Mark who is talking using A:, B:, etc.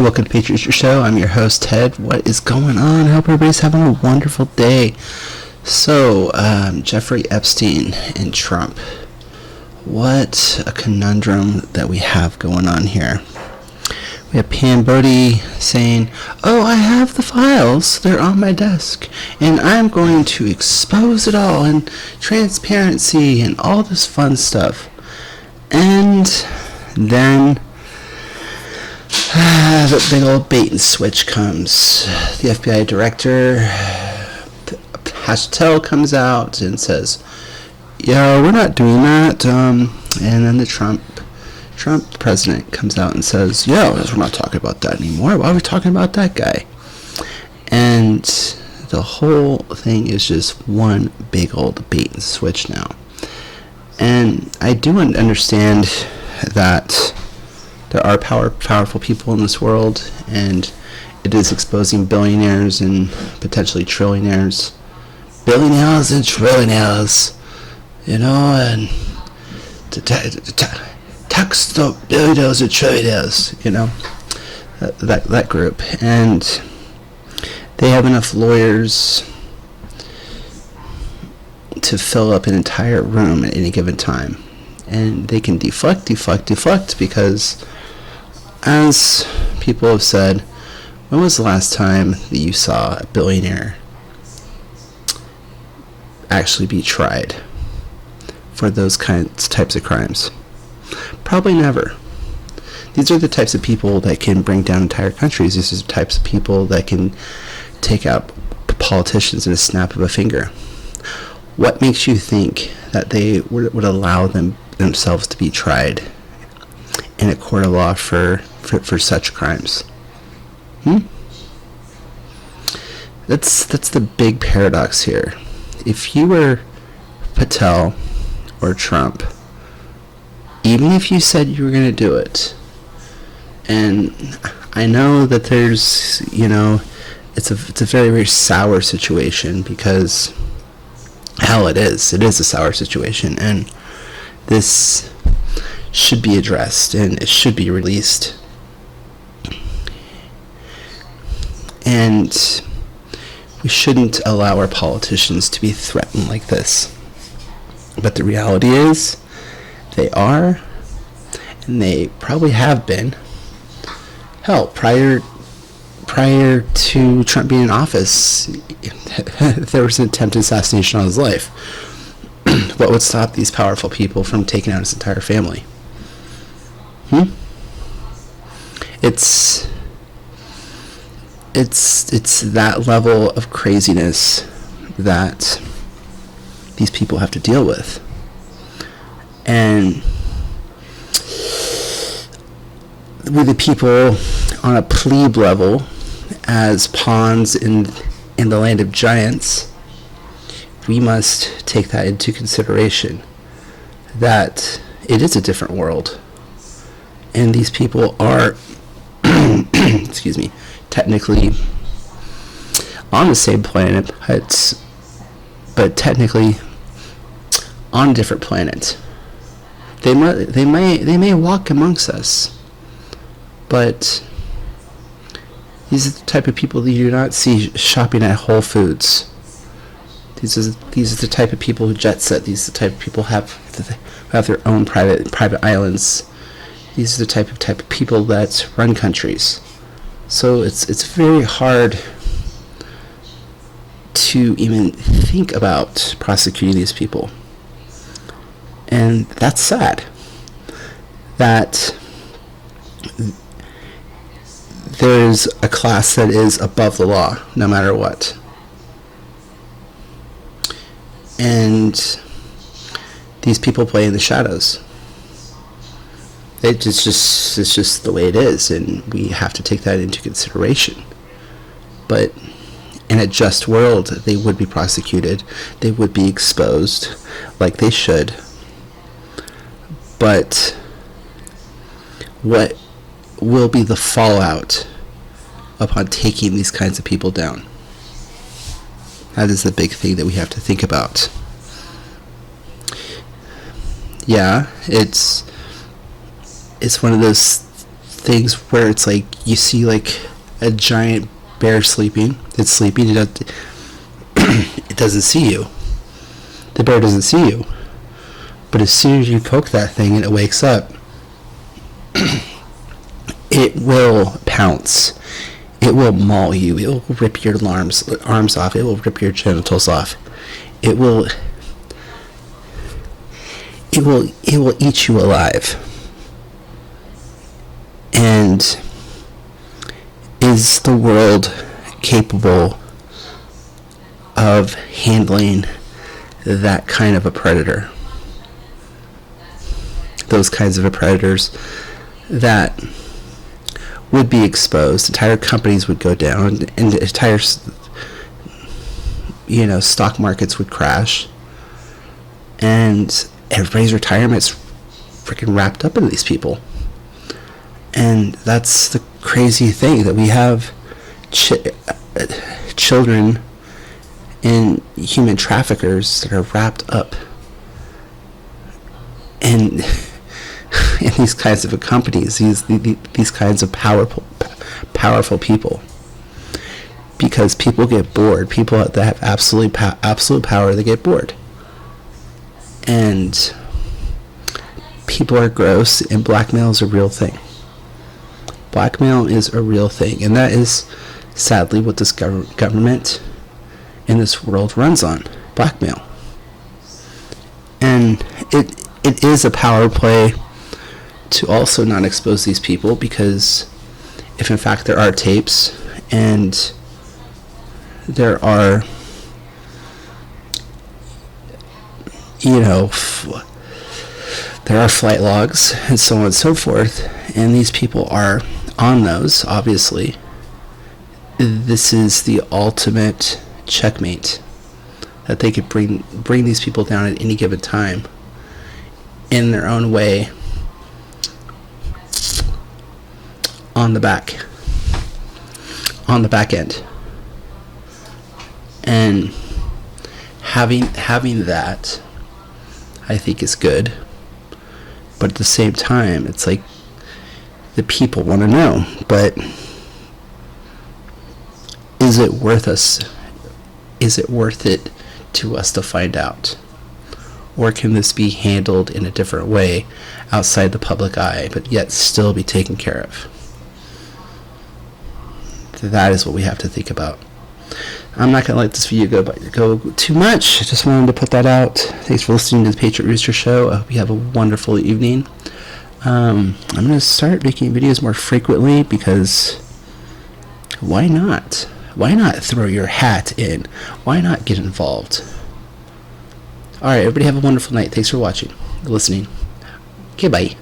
A: welcome to Patriot Show. I'm your host, Ted. What is going on? I hope everybody's having a wonderful day. So, Jeffrey Epstein and Trump. What a conundrum that we have going on here. We have Pam Bodie saying, "Oh, I have the files. They're on my desk. And I'm going to expose it all and transparency and all this fun stuff." And then the big old bait and switch comes. The FBI director, Hastel, comes out and says, "Yeah, we're not doing that." And then the Trump president comes out and says, "Yeah, we're not talking about that anymore. Why are we talking about that guy?" And the whole thing is just one big old bait and switch now. And I do understand that there are powerful people in this world, and it is exposing billionaires and potentially trillionaires. Billionaires and trillionaires, you know, and tax the billionaires and trillionaires, you know, that group. And they have enough lawyers to fill up an entire room at any given time. And they can deflect, because, as people have said, when was the last time that you saw a billionaire actually be tried for those types of crimes? Probably never. These are the types of people that can bring down entire countries. These are the types of people that can take out politicians in a snap of a finger. What makes you think that they would allow themselves to be tried in a court of law for such crimes? That's the big paradox here. If you were Patel or Trump, even if you said you were going to do it, and I know that there's, you know, it's a very, very sour situation, because hell, it is a sour situation, and this should be addressed and it should be released. And we shouldn't allow our politicians to be threatened like this. But the reality is, they are, and they probably have been. Hell, prior to Trump being in office, there was an attempted assassination on his life. What would stop these powerful people from taking out his entire family? It's that level of craziness that these people have to deal with. And with the people on a plebe level, as pawns in the land of giants, we must take that into consideration, that it is a different world, and these people are excuse me, technically on the same planet, but technically on a different planet. They may walk amongst us, but these are the type of people that you do not see shopping at Whole Foods. These are the type of people who jet set. These are the type of people who have their own private islands. These are the type of people that run countries. So it's very hard to even think about prosecuting these people. And that's sad. That there's a class that is above the law, no matter what. And these people play in the shadows. It's just the way it is, and we have to take that into consideration. But in a just world, they would be prosecuted. They would be exposed, like they should. But what will be the fallout upon taking these kinds of people down? That is the big thing that we have to think about. Yeah, it's one of those things where it's like you see like a giant bear sleeping. It's sleeping. It doesn't see you. The bear doesn't see you. But as soon as you poke that thing and it wakes up, it will pounce. It will maul you. It will rip your arms off. It will rip your genitals off. It will eat you alive. And is the world capable of handling that kind of a predator? Those kinds of predators that would be exposed. Entire companies would go down, and entire, stock markets would crash, and everybody's retirement's freaking wrapped up in these people. And that's the crazy thing, that we have children and human traffickers that are wrapped up in these kinds of companies, these kinds of powerful people, because people get bored. People that have absolute power, they get bored, and people are gross, and blackmail is a real thing. Blackmail is a real thing, and that is sadly what this government in this world runs on: blackmail. And it is a power play to also not expose these people, because if in fact there are tapes and there are there are flight logs and so on and so forth, and these people are on those, obviously, this is the ultimate checkmate, that they could bring these people down at any given time in their own way, on the back end. And having that, I think, is good. But at the same time, it's like the people want to know, but is it worth it to us to find out? Or can this be handled in a different way outside the public eye, but yet still be taken care of? That is what we have to think about. I'm not going to let this video go too much. I just wanted to put that out. Thanks for listening to the Patriot Rooster Show. I hope you have a wonderful evening. I'm going to start making videos more frequently, because why not? Why not throw your hat in? Why not get involved? Alright, everybody have a wonderful night. Thanks for watching, listening. Okay, bye.